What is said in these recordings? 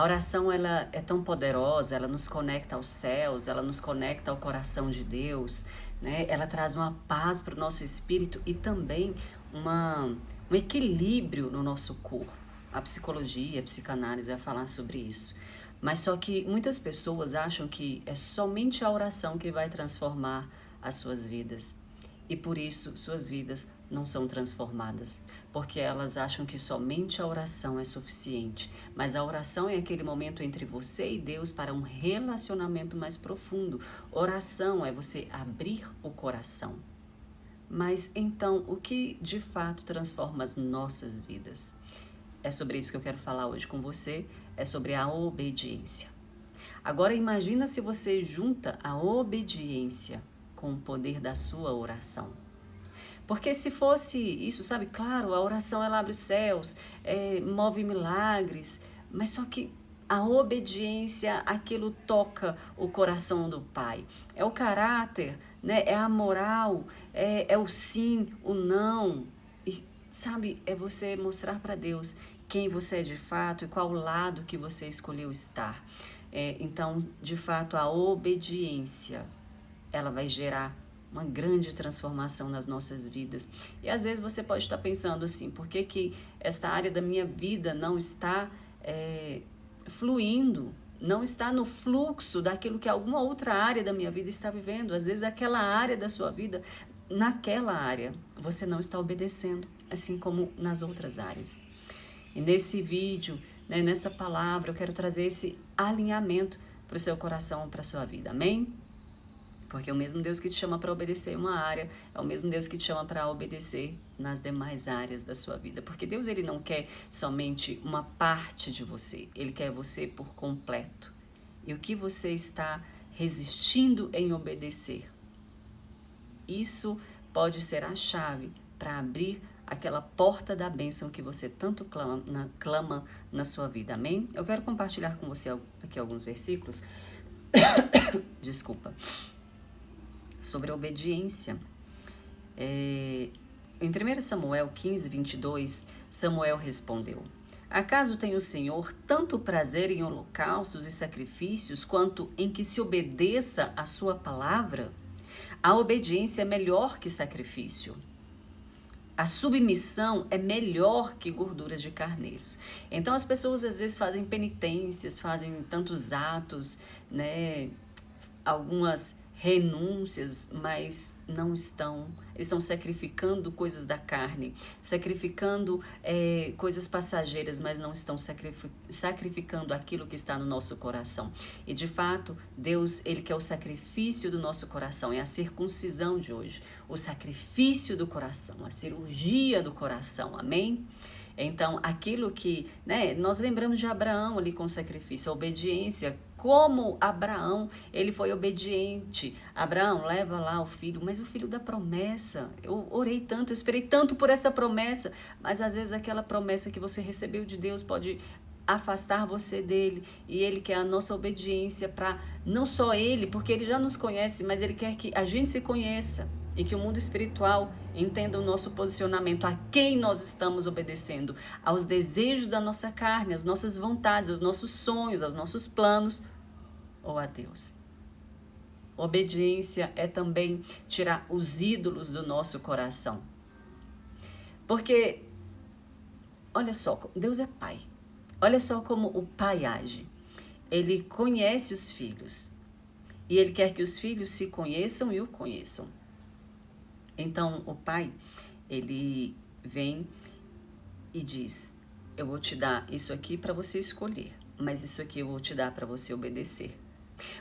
A oração, ela é tão poderosa, ela nos conecta aos céus, ela nos conecta ao coração de Deus, né? Ela traz uma paz para o nosso espírito e também um equilíbrio no nosso corpo. A psicologia, a psicanálise vai falar sobre isso. Mas só que muitas pessoas acham que é somente a oração que vai transformar as suas vidas. E por isso suas vidas não são transformadas, porque elas acham que somente a oração é suficiente. Mas a oração é aquele momento entre você e Deus para um relacionamento mais profundo. Oração é você abrir o coração. Mas então, o que de fato transforma as nossas vidas? É sobre isso que eu quero falar hoje com você, é sobre a obediência. Agora imagina se você junta a obediência com o poder da sua oração. Porque se fosse isso, sabe, claro, a oração ela abre os céus, move milagres, mas só que a obediência, aquilo toca o coração do Pai. É o caráter, né? É a moral, é o sim, o não. E, sabe, é você mostrar para Deus quem você é de fato e qual lado que você escolheu estar. Então, de fato, a obediência ela vai gerar uma grande transformação nas nossas vidas. E às vezes você pode estar pensando assim, por que que esta área da minha vida não está fluindo, não está no fluxo daquilo que alguma outra área da minha vida está vivendo? Às vezes aquela área da sua vida, naquela área, você não está obedecendo, assim como nas outras áreas. E nesse vídeo, né, nesta palavra, eu quero trazer esse alinhamento para o seu coração, para a sua vida. Amém? Porque é o mesmo Deus que te chama para obedecer uma área, é o mesmo Deus que te chama para obedecer nas demais áreas da sua vida. Porque Deus, ele não quer somente uma parte de você, ele quer você por completo. E o que você está resistindo em obedecer? Isso pode ser a chave para abrir aquela porta da bênção que você tanto clama na sua vida. Amém? Eu quero compartilhar com você aqui alguns versículos. Desculpa. Sobre a obediência. Em 1 Samuel 15, 22, Samuel respondeu: Acaso tem o Senhor tanto prazer em holocaustos e sacrifícios, quanto em que se obedeça a sua palavra? A obediência é melhor que sacrifício. A submissão é melhor que gorduras de carneiros. Então as pessoas às vezes fazem penitências, fazem tantos atos, né? Algumas renúncias, mas não estão, eles estão sacrificando coisas da carne, sacrificando coisas passageiras, mas não estão sacrificando aquilo que está no nosso coração. E de fato, Deus, ele quer o sacrifício do nosso coração, é a circuncisão de hoje, o sacrifício do coração, a cirurgia do coração, amém? Então, aquilo que, né, nós lembramos de Abraão ali com o sacrifício, a obediência, como Abraão, ele foi obediente. Abraão, leva lá o filho, mas o filho da promessa. Eu orei tanto, eu esperei tanto por essa promessa, mas às vezes aquela promessa que você recebeu de Deus pode afastar você dele, e ele quer a nossa obediência para não só ele, porque ele já nos conhece, mas ele quer que a gente se conheça e que o mundo espiritual entenda o nosso posicionamento, a quem nós estamos obedecendo, aos desejos da nossa carne, às nossas vontades, aos nossos sonhos, aos nossos planos, ou a Deus. Obediência é também tirar os ídolos do nosso coração. Porque, olha só, Deus é Pai. Olha só como o Pai age. Ele conhece os filhos. E Ele quer que os filhos se conheçam e o conheçam. Então, o Pai, ele vem e diz: eu vou te dar isso aqui para você escolher, mas isso aqui eu vou te dar para você obedecer.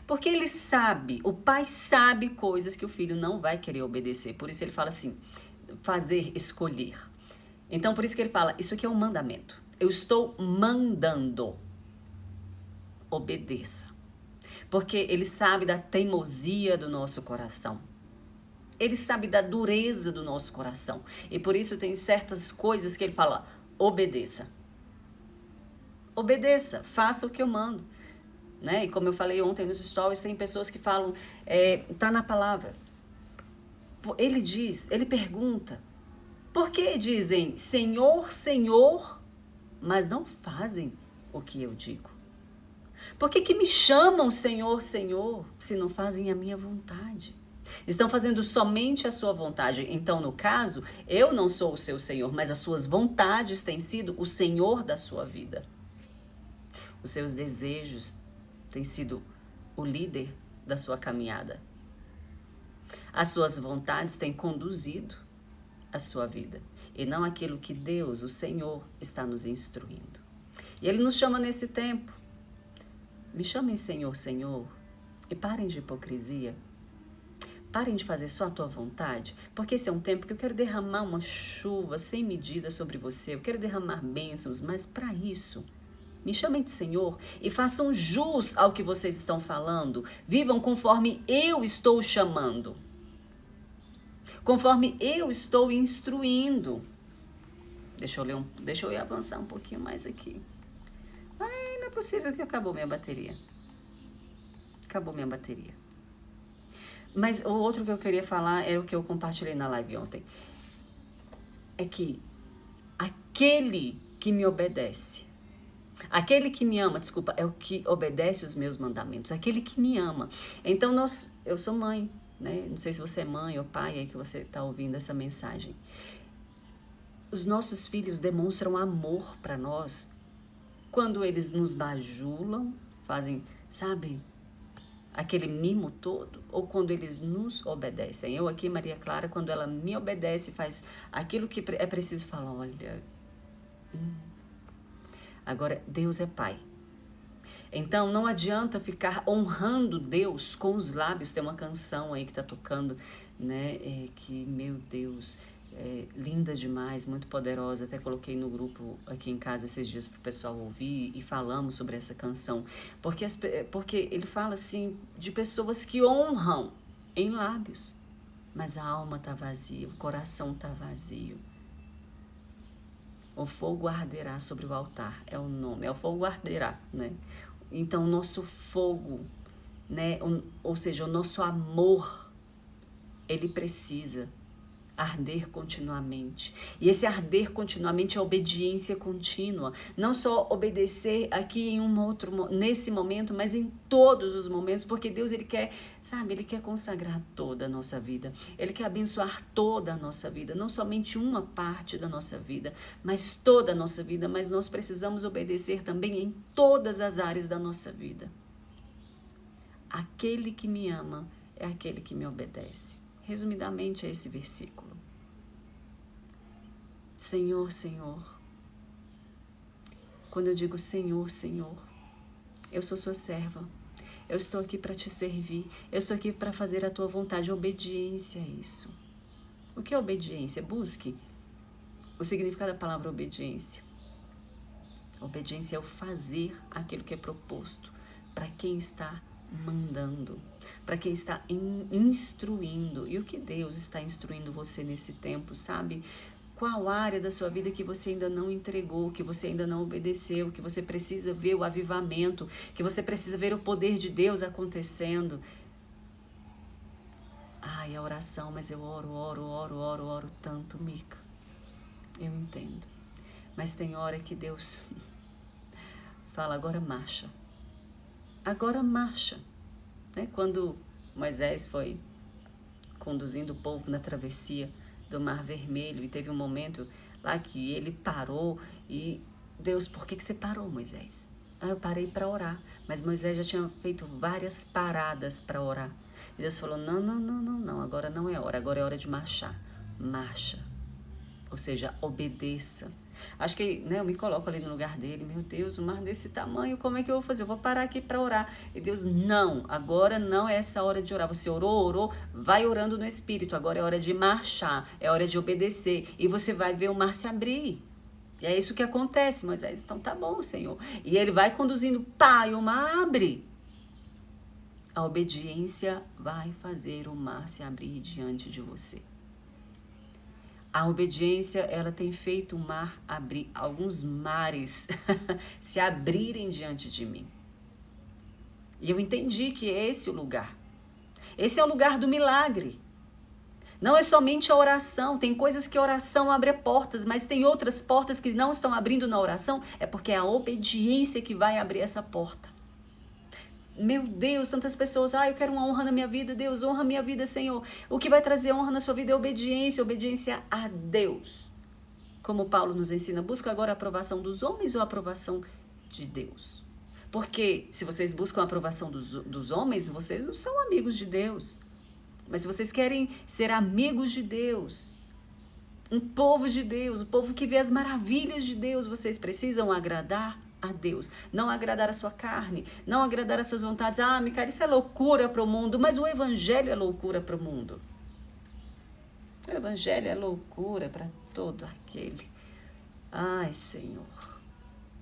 Porque ele sabe, o pai sabe coisas que o filho não vai querer obedecer. Por isso ele fala assim, fazer, escolher. Então por isso que ele fala, isso aqui é um mandamento. Eu estou mandando. Obedeça. Porque ele sabe da teimosia do nosso coração. Ele sabe da dureza do nosso coração. E por isso tem certas coisas que ele fala, obedeça. Obedeça, faça o que eu mando. Né? E como eu falei ontem nos stories, tem pessoas que falam, tá na palavra. Ele diz, ele pergunta, por que dizem Senhor, Senhor, mas não fazem o que eu digo? Por que que me chamam Senhor, Senhor, se não fazem a minha vontade? Estão fazendo somente a sua vontade. Então, no caso, eu não sou o seu Senhor, mas as suas vontades têm sido o Senhor da sua vida. Os seus desejos têm sido o líder da sua caminhada. As suas vontades têm conduzido a sua vida e não aquilo que Deus, o Senhor, está nos instruindo. E Ele nos chama nesse tempo. Me chamem Senhor, Senhor, e parem de hipocrisia. Parem de fazer só a tua vontade, porque esse é um tempo que eu quero derramar uma chuva sem medida sobre você. Eu quero derramar bênçãos, mas para isso, me chamem de Senhor e façam jus ao que vocês estão falando. Vivam conforme eu estou chamando, conforme eu estou instruindo. Deixa eu avançar um pouquinho mais aqui. Ai, não é possível que acabou minha bateria. Acabou minha bateria. Mas o outro que eu queria falar é o que eu compartilhei na live ontem. É que aquele que me obedece, aquele que me ama, desculpa, é o que obedece os meus mandamentos, aquele que me ama. Então, eu sou mãe, né? Não sei se você é mãe ou pai aí que você está ouvindo essa mensagem. Os nossos filhos demonstram amor para nós quando eles nos bajulam, fazem, sabe, aquele mimo todo, ou quando eles nos obedecem. Eu aqui, Maria Clara, quando ela me obedece, faz aquilo que é preciso, falar, olha, Agora, Deus é Pai. Então, não adianta ficar honrando Deus com os lábios. Tem uma canção aí que tá tocando, né, que, meu Deus, linda demais, muito poderosa. Até coloquei no grupo aqui em casa esses dias para o pessoal ouvir e falamos sobre essa canção. Porque ele fala assim de pessoas que honram em lábios, mas a alma tá vazia, o coração tá vazio. O fogo arderá sobre o altar, é o nome, é o fogo arderá, né? Então, o nosso fogo, né, ou seja, o nosso amor, ele precisa arder continuamente. E esse arder continuamente é obediência contínua. Não só obedecer aqui nesse momento, mas em todos os momentos, porque Deus, ele quer, sabe, ele quer consagrar toda a nossa vida. Ele quer abençoar toda a nossa vida, não somente uma parte da nossa vida, mas toda a nossa vida. Mas nós precisamos obedecer também em todas as áreas da nossa vida. Aquele que me ama é aquele que me obedece. Resumidamente, é esse versículo. Senhor, Senhor. Quando eu digo Senhor, Senhor, eu sou sua serva. Eu estou aqui para te servir. Eu estou aqui para fazer a tua vontade. Obediência é isso. O que é obediência? Busque o significado da palavra obediência. Obediência é o fazer aquilo que é proposto para quem está mandando, para quem está instruindo. E o que Deus está instruindo você nesse tempo, sabe? Qual área da sua vida que você ainda não entregou, que você ainda não obedeceu, que você precisa ver o avivamento, que você precisa ver o poder de Deus acontecendo. Ai, a oração, mas eu oro tanto, Mica. Eu entendo. Mas tem hora que Deus fala, agora marcha. Agora marcha. Né? Quando Moisés foi conduzindo o povo na travessia do Mar Vermelho e teve um momento lá que ele parou e Deus, por que você parou, Moisés? Eu parei para orar, mas Moisés já tinha feito várias paradas para orar. E Deus falou, não, agora não é hora, agora é hora de marchar. Marcha, ou seja, obedeça. Acho que, né, eu me coloco ali no lugar dele, meu Deus, um mar desse tamanho, como é que eu vou fazer? Eu vou parar aqui para orar. E Deus, não, agora não é essa hora de orar. Você orou, vai orando no Espírito. Agora é hora de marchar, é hora de obedecer. E você vai ver o mar se abrir. E é isso que acontece, Moisés. Então tá bom, Senhor. E ele vai conduzindo, e o mar abre. A obediência vai fazer o mar se abrir diante de você. A obediência, ela tem feito o mar abrir, alguns mares se abrirem diante de mim. E eu entendi que é esse o lugar. Esse é o lugar do milagre. Não é somente a oração. Tem coisas que a oração abre portas, mas tem outras portas que não estão abrindo na oração. É porque é a obediência que vai abrir essa porta. Meu Deus, tantas pessoas, eu quero uma honra na minha vida, Deus, honra a minha vida, Senhor. O que vai trazer honra na sua vida é obediência, obediência a Deus. Como Paulo nos ensina, busca agora a aprovação dos homens ou a aprovação de Deus? Porque se vocês buscam a aprovação dos homens, vocês não são amigos de Deus. Mas se vocês querem ser amigos de Deus, um povo de Deus, um povo que vê as maravilhas de Deus, vocês precisam agradar a Deus, não agradar a sua carne, não agradar as suas vontades. Micaela, isso é loucura para o mundo, mas o evangelho é loucura para o mundo. O evangelho é loucura para todo aquele, Senhor,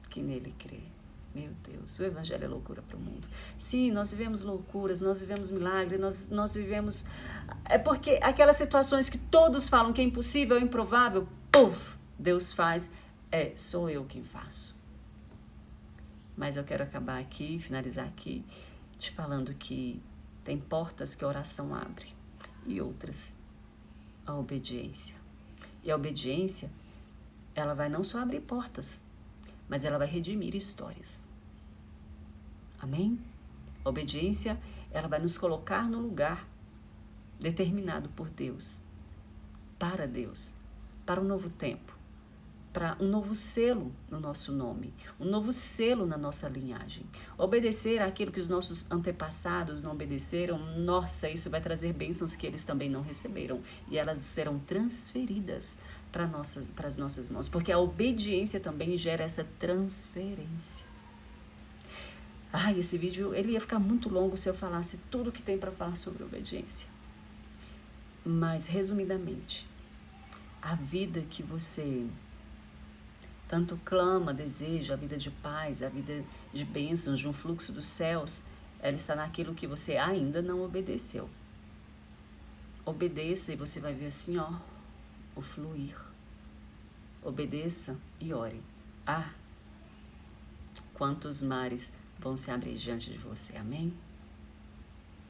que nele crê. Meu Deus, o evangelho é loucura para o mundo. Sim, nós vivemos loucuras, nós vivemos milagres, nós vivemos... É porque aquelas situações que todos falam que é impossível, é improvável, Deus faz, sou eu quem faço. Mas eu quero acabar aqui, finalizar aqui, te falando que tem portas que a oração abre e outras a obediência. E a obediência, ela vai não só abrir portas, mas ela vai redimir histórias. Amém? A obediência, ela vai nos colocar no lugar determinado por Deus, para um novo tempo, para um novo selo no nosso nome, um novo selo na nossa linhagem. Obedecer àquilo que os nossos antepassados não obedeceram, nossa, isso vai trazer bênçãos que eles também não receberam, e elas serão transferidas para as nossas mãos, porque a obediência também gera essa transferência. Esse vídeo ele ia ficar muito longo se eu falasse tudo que tem para falar sobre obediência. Mas, resumidamente, a vida que você tanto clama, deseja, a vida de paz, a vida de bênçãos, de um fluxo dos céus, ela está naquilo que você ainda não obedeceu. Obedeça e você vai ver assim, o fluir. Obedeça e ore. Quantos mares vão se abrir diante de você, amém?